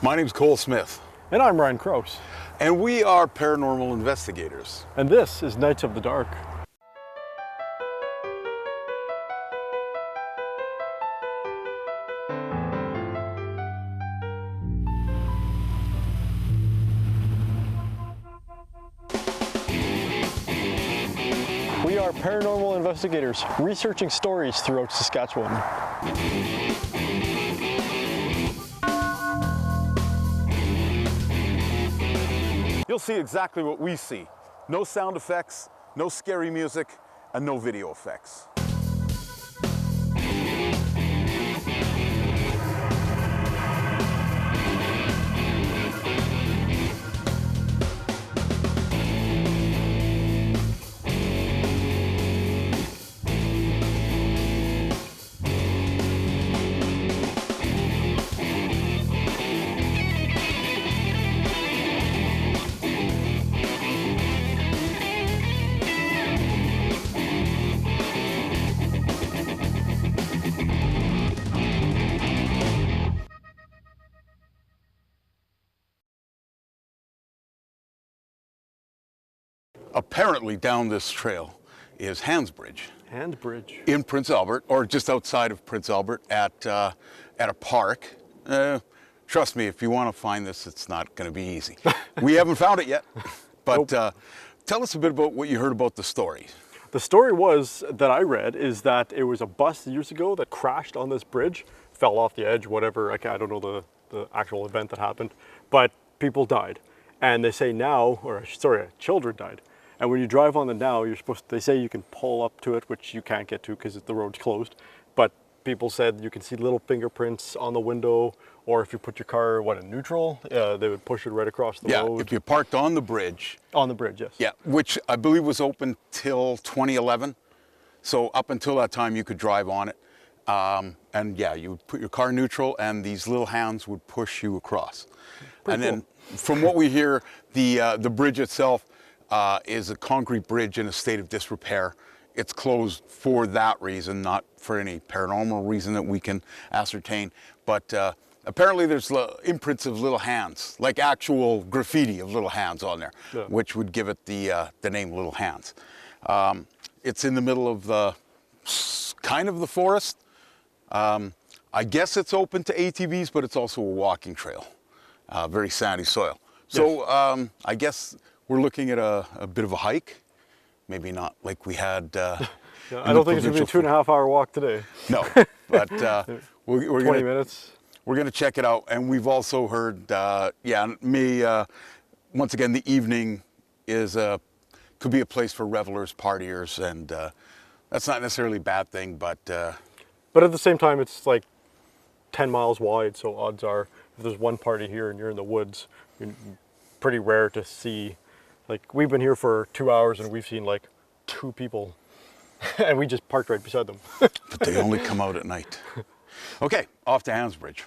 My name's Cole Smith. And I'm Ryan Krause. And we are paranormal investigators. And this is Nights of the Dark. We are paranormal investigators researching stories throughout Saskatchewan. You'll see exactly what we see. No sound effects, no scary music, and no video effects. Apparently down this trail is Handsbridge. Handbridge. In Prince Albert, or just outside of Prince Albert at a park. Trust me, if you want to find this, it's not going to be easy. We haven't found it yet, but Nope. Tell us a bit about what you heard about the story. The story was, that I read, is that it was a bus years ago that crashed on this bridge, fell off the edge, whatever. I don't know the actual event that happened, but people died. And they say now, or sorry, children died. And when you drive on the now, they say you can pull up to it, which you can't get to because the road's closed. But people said you can see little fingerprints on the window, or if you put your car, in neutral, they would push it right across the road. Yeah, if you parked on the bridge. On the bridge, yes. Yeah, which I believe was open till 2011. So up until that time, you could drive on it. And yeah, you would put your car neutral and these little hands would push you across. Pretty and cool. Then from what we hear, the bridge itself is a concrete bridge in a state of disrepair. It's closed for that reason, not for any paranormal reason that we can ascertain. But apparently there's imprints of little hands, like actual graffiti of little hands on there, Yeah. which would give it the name Little Hands. It's in the middle of the kind of the forest. I guess it's open to ATVs, but it's also a walking trail, very sandy soil. So Yes. I guess we're looking at a bit of a hike, maybe not like we had. Yeah, I don't think it's going to be a 2.5 hour walk today. No, but we're 20 gonna, minutes. We're going to check it out. And we've also heard, once again, the evening could be a place for revelers, partiers, and that's not necessarily a bad thing, but But at the same time, it's like 10 miles wide, so odds are if there's one party here and you're in the woods, you're pretty rare to see. Like, we've been here for 2 hours and we've seen like 2 people and we just parked right beside them. but they only come out at night. Okay, off to Handsbridge.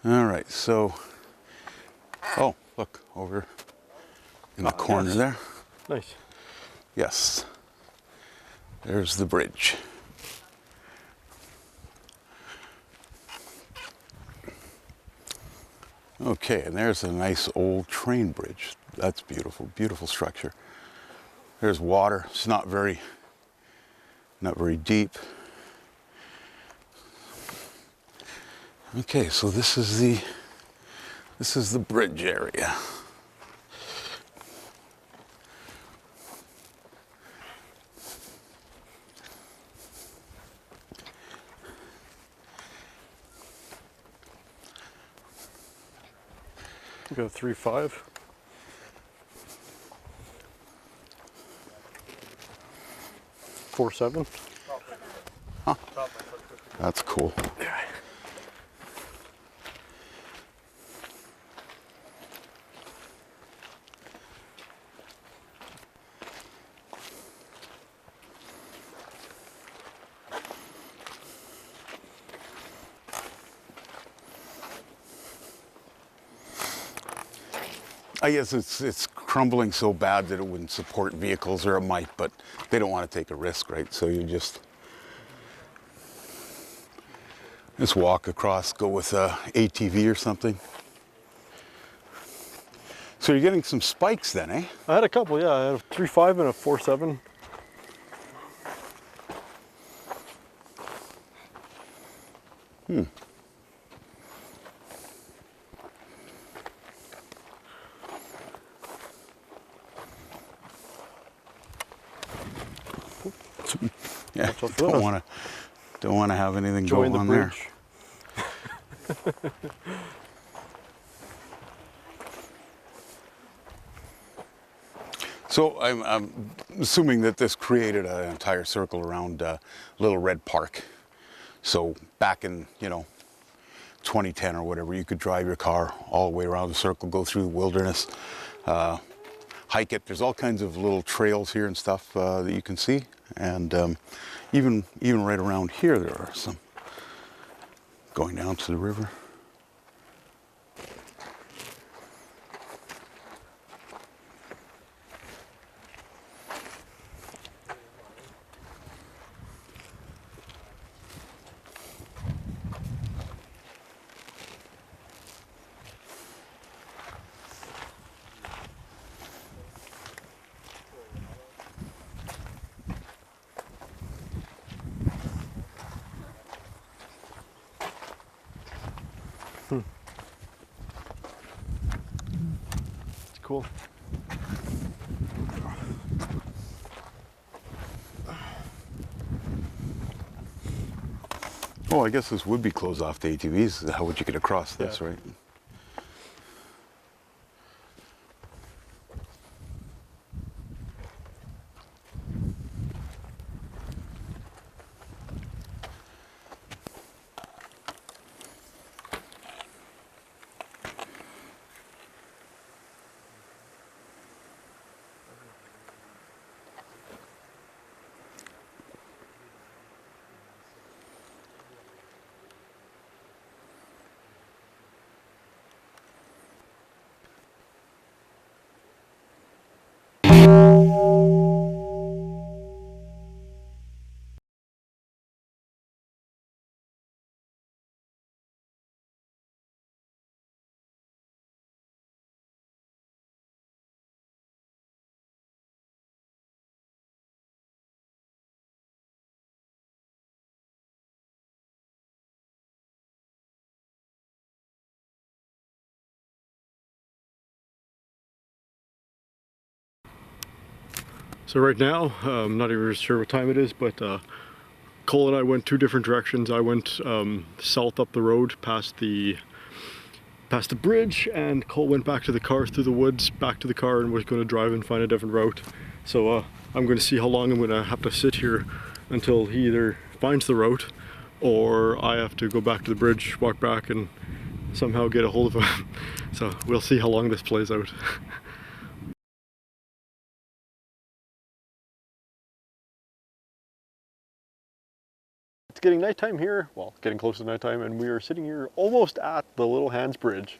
All right, so, oh, look, over in the corner yes. there. Nice. Yes, there's the bridge. Okay, and there's a nice old train bridge. That's beautiful, beautiful structure. There's water. It's not very deep. Okay, so this is the bridge area. We got a 3.5. .47. Huh. That's cool. I guess it's crumbling so bad that it wouldn't support vehicles, or it might, but they don't want to take a risk, right? So you just walk across, go with a ATV or something. So you're getting some spikes then, eh? I had a couple, yeah. I had a 3.5 and a 4.7. Yeah, Watch out for those. don't want to have anything Join go the on there. bridge. So I'm assuming that this created an entire circle around Little Red Park. So back in, 2010 or whatever, you could drive your car all the way around the circle, go through the wilderness, hike it. There's all kinds of little trails here and stuff that you can see. And even right around here, there are some going down to the river. It's cool. Oh, I guess this would be closed off to ATVs. How would you get across this, Yeah. right? So right now, I'm not even sure what time it is, but Cole and I went two different directions. I went south up the road past the bridge, and Cole went back to the car through the woods, back to the car, and was going to drive and find a different route. So I'm going to see how long I'm going to have to sit here until he either finds the route, or I have to go back to the bridge, walk back, and somehow get a hold of him. So we'll see how long this plays out. It's getting nighttime here, well, getting close to nighttime, and we are sitting here almost at the Little Hands Bridge.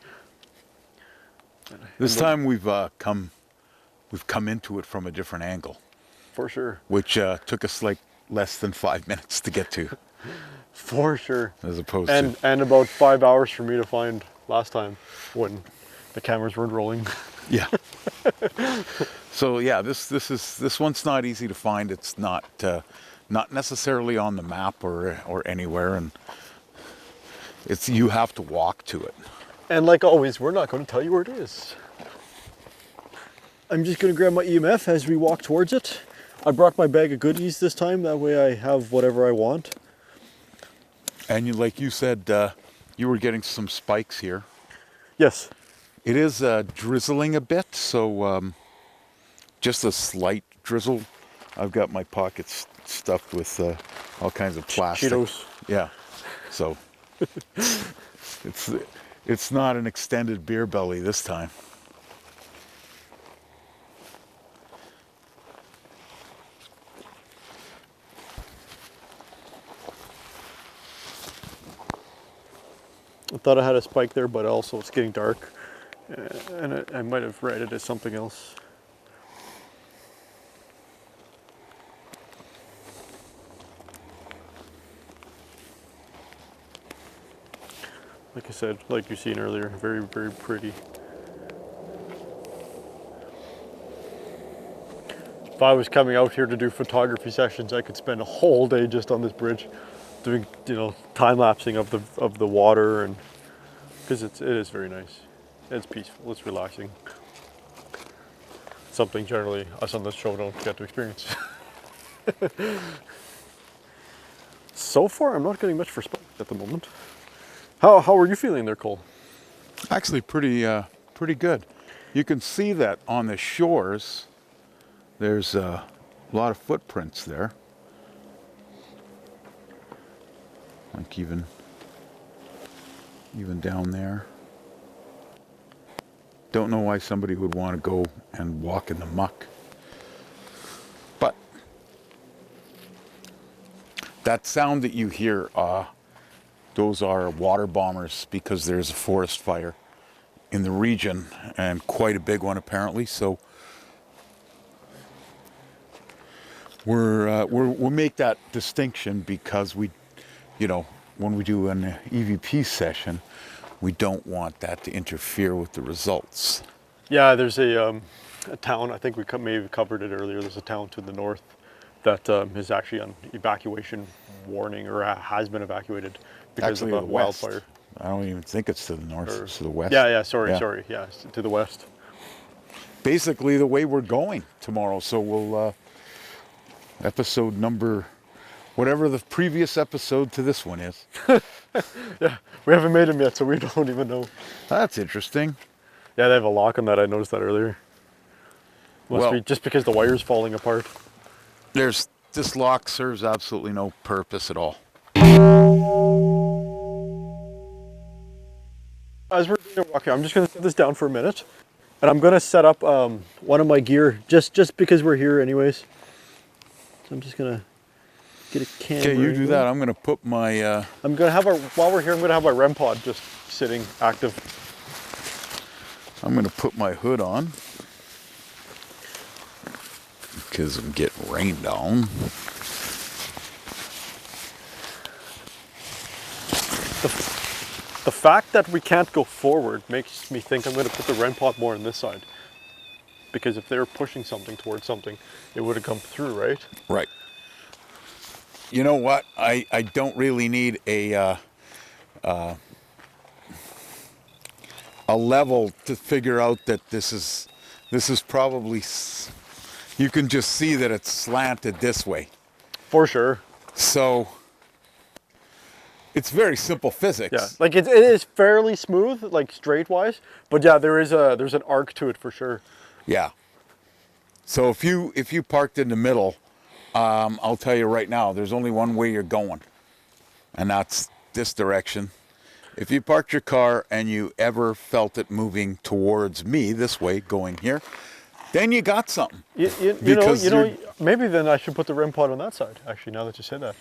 This time we've come into it from a different angle, For sure. which took us like less than 5 minutes to get to, For sure. as opposed And about 5 hours for me to find last time when the cameras weren't rolling. yeah. So yeah, this one's not easy to find. It's not necessarily on the map or anywhere, and you have to walk to it. And like always, we're not going to tell you where it is. I'm just going to grab my EMF as we walk towards it. I brought my bag of goodies this time, that way I have whatever I want. And like you said, you were getting some spikes here. Yes. It is drizzling a bit, so just a slight drizzle. I've got my pockets stuffed with all kinds of plastic. Cheetos. Yeah, so it's not an extended beer belly this time. I thought I had a spike there, but also it's getting dark. And I might have read it as something else. Like I said, like you've seen earlier, very, very pretty. If I was coming out here to do photography sessions, I could spend a whole day just on this bridge, doing, you know, time lapsing of the water, and because it is very nice. It's peaceful. It's relaxing. Something generally us on this show don't get to experience. So far, I'm not getting much for spike at the moment. How are you feeling there, Cole? Actually, pretty good. You can see that on the shores. There's a lot of footprints there. Like even down there. Don't know why somebody would want to go and walk in the muck. But that sound that you hear, those are water bombers, because there's a forest fire in the region, and quite a big one apparently. So we'll make that distinction, because we, you know, when we do an EVP session, we don't want that to interfere with the results. Yeah, there's a town, I think we maybe covered it earlier, there's a town to the north that is actually on evacuation warning, or has been evacuated because Actually, of a to the west. wildfire. I don't even think it's to the north, it's to the west. Sorry, yeah, it's to the west. Basically the way we're going tomorrow, so we'll, episode number, whatever the previous episode to this one is. Yeah, we haven't made them yet, so we don't even know. That's interesting. Yeah, they have a lock on that, I noticed that earlier. Must Well, be just because the wire's falling apart. This lock serves absolutely no purpose at all. As we're doing a walk here, I'm just going to set this down for a minute, and I'm going to set up one of my gear, just because we're here anyways. So I'm just going to get a camera. Okay, you do that. I'm going to put my... I'm going to have while we're here, I'm going to have my REM pod just sitting active. I'm going to put my hood on, because I'm getting rained on. The fact that we can't go forward makes me think I'm going to put the REM pod more on this side. Because if they were pushing something towards something, it would have come through, right? Right. You know what? I don't really need a level to figure out that this is probably, you can just see that it's slanted this way. For sure. So it's very simple physics. Yeah, like it is fairly smooth, like straight wise, but yeah, there's an arc to it for sure. Yeah. So if you parked in the middle, I'll tell you right now, there's only one way you're going, and that's this direction. If you parked your car and you ever felt it moving towards me this way, going here, then you got something. You know, maybe then I should put the REM pod on that side. Actually, now that you said that,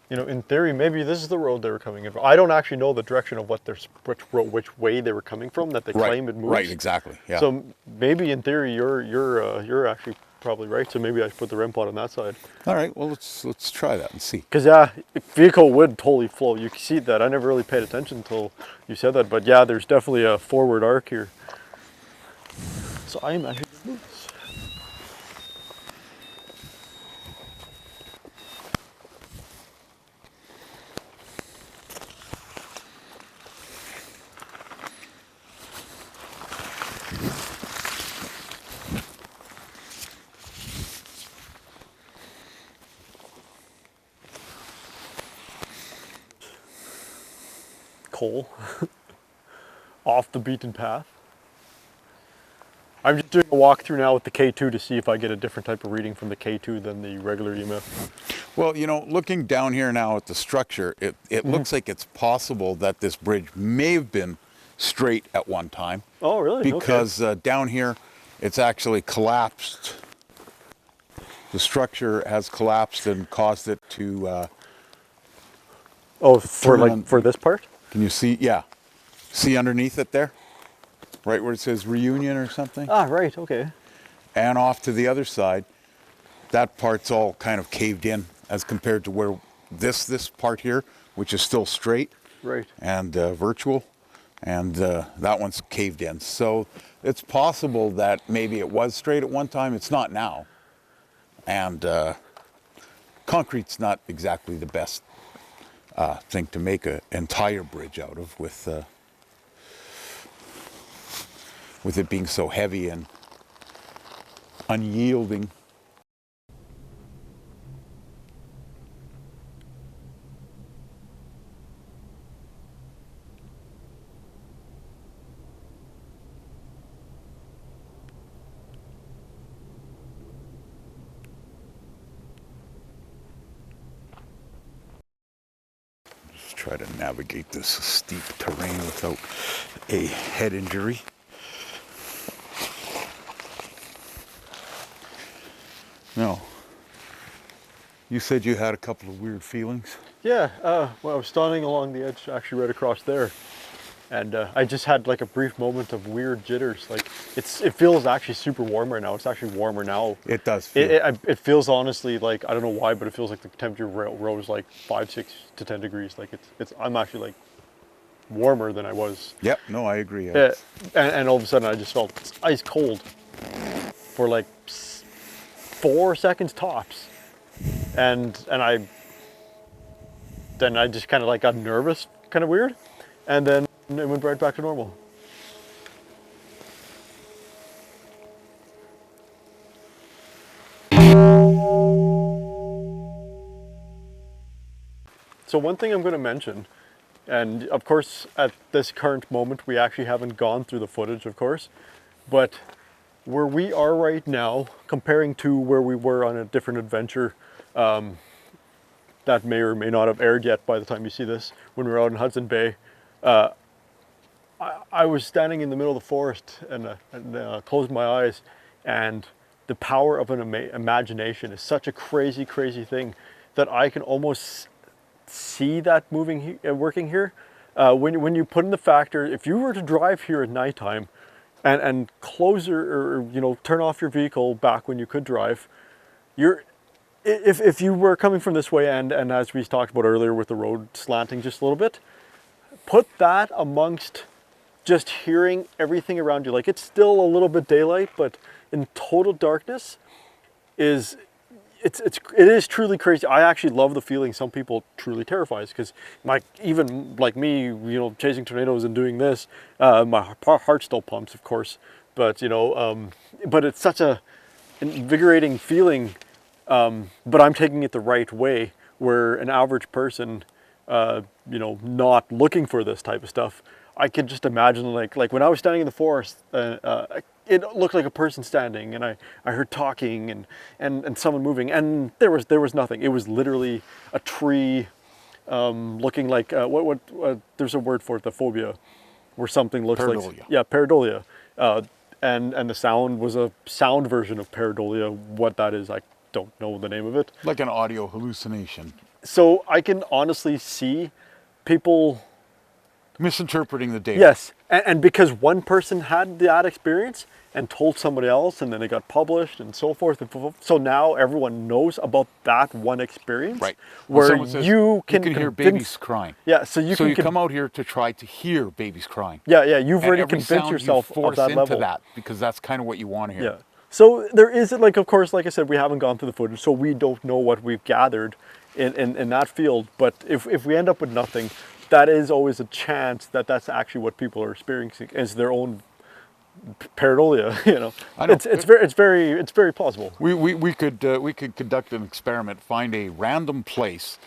you know, in theory, maybe this is the road they were coming in from. I don't actually know the direction of which way they were coming from that they claim it moves. Right, exactly. Yeah. So maybe in theory, you're actually probably right. So maybe I should put the REM pod on that side. All right. Well, let's try that and see. Because yeah, vehicle would totally flow. You can see that. I never really paid attention until you said that. But yeah, there's definitely a forward arc here. So I imagine it moves. Cole, off the beaten path. I'm just doing a walkthrough now with the K2 to see if I get a different type of reading from the K2 than the regular EMF. Well, you know, looking down here now at the structure, it looks like it's possible that this bridge may have been straight at one time. Oh, really? Because down here, it's actually collapsed. The structure has collapsed and caused it to... oh, for this part? Can you see? Yeah. See underneath it there? Right where it says reunion or something? Ah, right, okay. And off to the other side, that part's all kind of caved in as compared to where this part here, which is still straight Right. and virtual, and that one's caved in. So it's possible that maybe it was straight at one time. It's not now. And concrete's not exactly the best thing to make an entire bridge out of with it being so heavy and unyielding. Just try to navigate this steep terrain without a head injury. No. You said you had a couple of weird feelings. Yeah, well, I was standing along the edge, actually right across there, and I just had like a brief moment of weird jitters. Like it feels actually super warm right now. It's actually warmer now. It does feel. It feels honestly like, I don't know why, but it feels like the temperature rose like 5, 6 to 10 degrees. Like I'm actually like warmer than I was. Yep. No, I agree. And all of a sudden I just felt ice cold for like 4 seconds tops, and I just kind of like got nervous, kind of weird, and then it went right back to normal. So one thing I'm going to mention, and of course at this current moment we actually haven't gone through the footage, of course, but where we are right now, comparing to where we were on a different adventure that may or may not have aired yet by the time you see this, when we were out in Hudson Bay, I was standing in the middle of the forest and closed my eyes, and the power of an imagination is such a crazy, crazy thing that I can almost see that working here. When you put in the factor, if you were to drive here at nighttime, and close or turn off your vehicle back when you could drive, if you were coming from this way and as we talked about earlier with the road slanting just a little bit, put that amongst just hearing everything around you. Like, it's still a little bit daylight, but in total darkness it is truly crazy. I actually love the feeling some people truly terrifies, because even like me, chasing tornadoes and doing this, my heart still pumps, of course, but but it's such a invigorating feeling. But I'm taking it the right way, where an average person, not looking for this type of stuff, I could just imagine like when I was standing in the forest, it looked like a person standing, and I heard talking and someone moving, and there was nothing. It was literally a tree, looking like there's a word for it, the phobia, where something looks Pareidolia. like, yeah, pareidolia, and the sound was a sound version of pareidolia. What that is, I don't know the name of it. Like an audio hallucination. So I can honestly see people Misinterpreting the data. Yes, and because one person had that experience and told somebody else, and then it got published and so forth. So now everyone knows about that one experience. Right. Where Someone says, you can hear babies crying. Yeah, so you come out here to try to hear babies crying. Yeah, you've And already every convinced sound yourself you force of that into level. that, because that's kind of what you want to hear. Yeah. So there is, like, of course, like I said, we haven't gone through the footage, so we don't know what we've gathered in that field. But if we end up with nothing, that is always a chance that that's actually what people are experiencing as their own pareidolia. I know. It's very plausible. We could conduct an experiment, find a random place,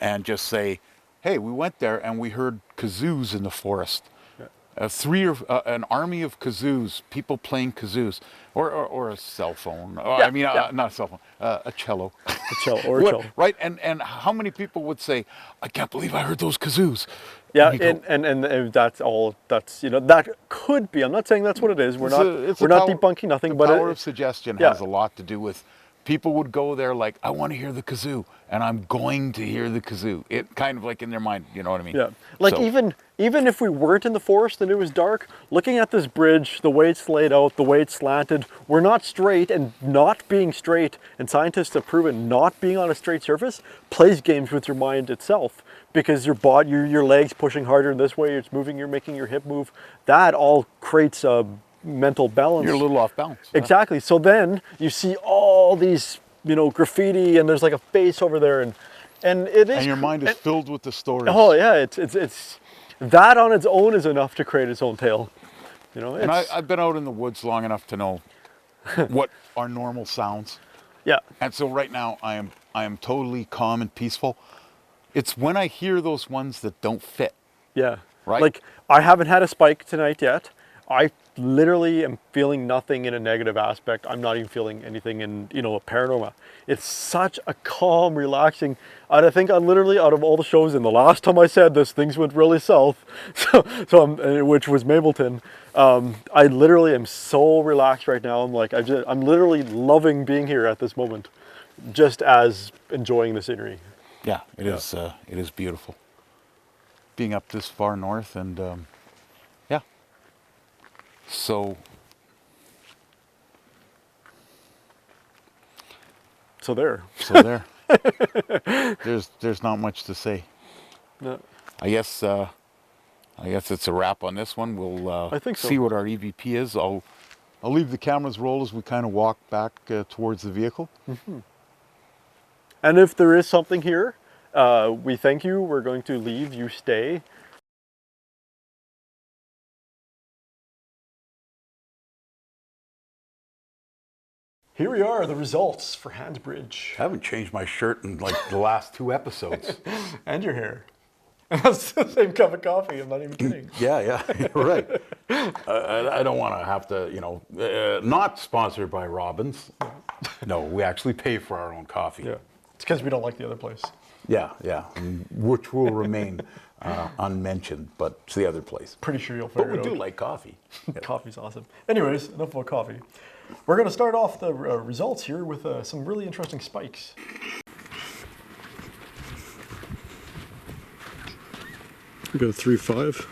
and just say, hey, we went there and we heard kazoos in the forest. Yeah. an army of kazoos, people playing kazoos, or a cell phone. Not a cell phone, a cello. A cello or a cello. Right? And how many people would say, "I can't believe I heard those kazoos"? Yeah, And you go, and that's all. That's that could be. I'm not saying that's what it is. We're not debunking nothing. The But power of suggestion yeah. has a lot to do with. People would go there like, I want to hear the kazoo, and I'm going to hear the kazoo. It kind of like in their mind, you know what I mean? Yeah, like So, even if we weren't in the forest and it was dark, looking at this bridge, the way it's laid out, the way it's slanted, we're not straight, and not being straight, and scientists have proven not being on a straight surface plays games with your mind itself, because your legs pushing harder this way, it's moving, you're making your hip move. That all creates a mental balance. You're a little off balance. Exactly. So then you see all these, graffiti, and there's like a face over there, and it is. And your mind is filled with the stories. Oh yeah, it's that on its own is enough to create its own tale. And I've been out in the woods long enough to know what are normal sounds. Yeah. And so right now I am totally calm and peaceful. It's when I hear those ones that don't fit. Yeah. Right? Like, I haven't had a spike tonight yet. I literally am feeling nothing in a negative aspect. I'm not even feeling anything in, a paranormal. It's such a calm, relaxing. I think literally out of all the shows, and the last time I said this, things went really south. Which was Mableton. I literally am so relaxed right now. I'm like, I'm literally loving being here at this moment, just as enjoying the scenery. Yeah, it is. It is beautiful. Being up this far north, and yeah. So there. There's not much to say. No. I guess it's a wrap on this one. We'll I think so. see what our EVP is. I'll leave the cameras roll as we kind of walk back towards the vehicle. Mm-hmm. And if there is something here, we thank you. We're going to leave. You stay. Here we are, the results for Handsbridge. I haven't changed my shirt in like the last 2 episodes. And your hair. That's the same cup of coffee, I'm not even kidding. Yeah, you're right. I don't want to have to, not sponsored by Robbins. No, we actually pay for our own coffee. Yeah, it's because we don't like the other place. Yeah, which will remain unmentioned, but it's the other place. Pretty sure you'll figure it out. But we do like coffee. Coffee's awesome. Anyways, enough about coffee. We're going to start off the results here with some really interesting spikes. We got a 3.5.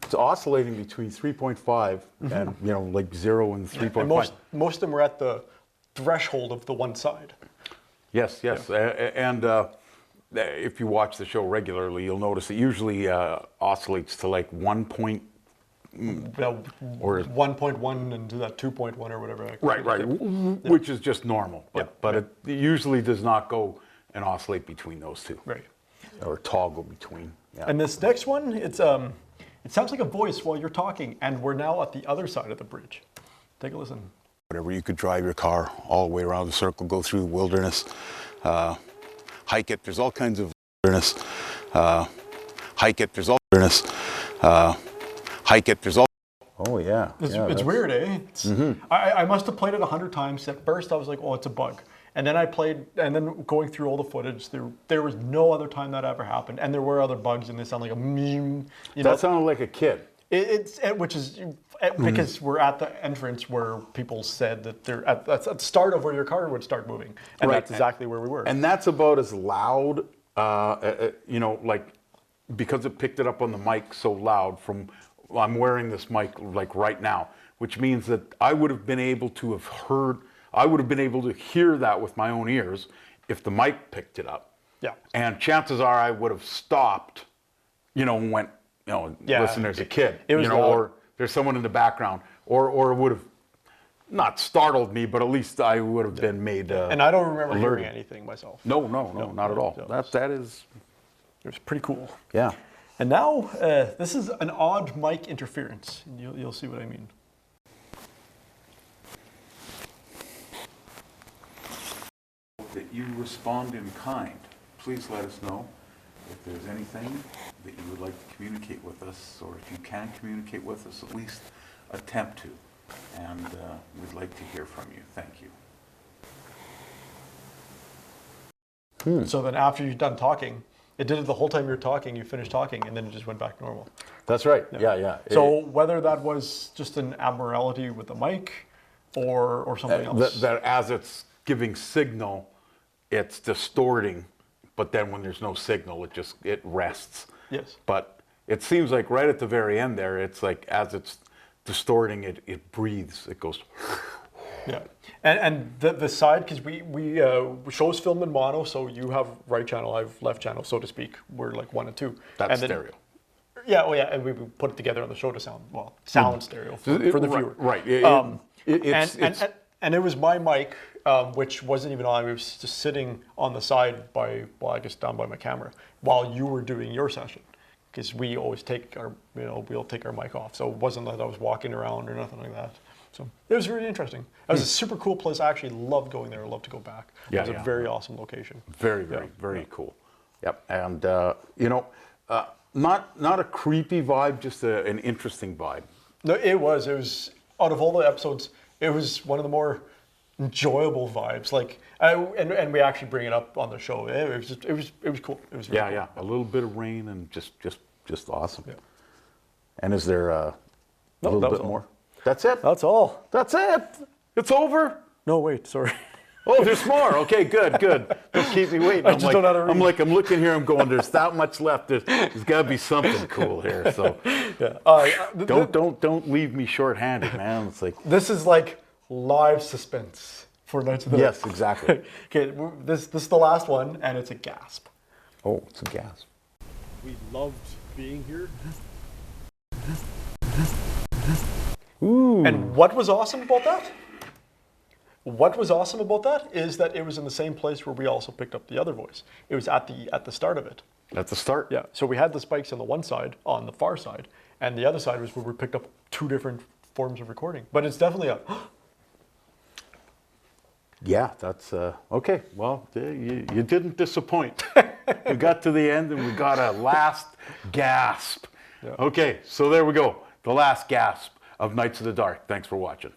It's oscillating between 3.5 and like 0 and 3.5. And most of them are at the threshold of the one side. Yes. Yeah. And if you watch the show regularly, you'll notice it usually oscillates to like 1 point. Or 1.1 and do that 2.1 or whatever. Right. Yeah. Which is just normal. But it usually does not go and oscillate between those two. Right. Or toggle between. Yeah. And this next one, it sounds like a voice while you're talking, and we're now at the other side of the bridge. Take a listen. Whatever, you could drive your car all the way around the circle, go through the wilderness, hike it. There's all kinds of wilderness. Hike it. There's all wilderness. Hike it. There's all. Oh yeah. It's weird, eh? I must have played it 100 times. At first, I was like, "Oh, it's a bug," and then I played, and then going through all the footage, there was no other time that ever happened, and there were other bugs, and they sound like a meme. That sounded like a kid. Which is because we're at the entrance where people said that they're at the start of where your car would start moving, and Right. that's exactly where we were. And that's about as loud, like because it picked it up on the mic so loud from. I'm wearing this mic like right now, which means that I would have been able to hear that with my own ears if the mic picked it up. Yeah. And chances are I would have stopped, and went, listen, there's a kid, or there's someone in the background, or it would have not startled me, but at least I would have been made and I don't remember alerted. hearing anything myself. No, not at all. That is. It was pretty cool. Yeah. And now, this is an odd mic interference. You'll see what I mean. that you respond in kind. Please let us know if there's anything that you would like to communicate with us, or if you can communicate with us, at least attempt to. And we'd like to hear from you. Thank you. So then after you're done talking, it did it the whole time you were talking, you finished talking, and then it just went back to normal. That's right. Yeah. So whether that was just an abnormality with the mic or something else. That as it's giving signal, it's distorting, but then when there's no signal, it rests. Yes. But it seems like right at the very end there, it's like as it's distorting, it breathes. It goes. Yeah, and the side, because we shows film in mono, so you have right channel, I have left channel, so to speak. We're like 1 and 2. That's and then, stereo. Yeah, well, yeah, and we put it together on the show to sound stereo for the viewer. Right. And it was my mic, which wasn't even on. It was just sitting on the side by, well, I guess down by my camera, while you were doing your session. Because we always take our, we'll take our mic off. So it wasn't that I was walking around or nothing like that. So it was really interesting. It was a super cool place. I actually loved going there. I loved to go back. It was a very awesome location. Very cool. Yep. And not a creepy vibe, just an interesting vibe. No, it was out of all the episodes, it was one of the more enjoyable vibes. Like, and we actually bring it up on the show. It was cool. It was really cool. A little bit of rain and just awesome. Yeah. And is there a little bit more? That's it. That's all. That's it. It's over. No, wait, sorry. Oh, there's more. Okay, good. Don't keep me waiting. I just don't know how to read. I'm looking here. I'm going. There's that much left. There's got to be something cool here. So don't leave me short-handed, man. It's like this is like live suspense for Nights of the Yes, exactly. Okay, this is the last one, and it's a gasp. Oh, it's a gasp. We loved being here. Ooh. And what was awesome about that? What was awesome about that is that it was in the same place where we also picked up the other voice. It was at the start of it. At the start? Yeah. So we had the spikes on the one side, on the far side, and the other side was where we picked up 2 different forms of recording. But it's definitely a. Yeah, that's okay. Well, you didn't disappoint. We got to the end and we got a last gasp. Yeah. Okay, so there we go. The last gasp of Nights of the Dark. Thanks for watching.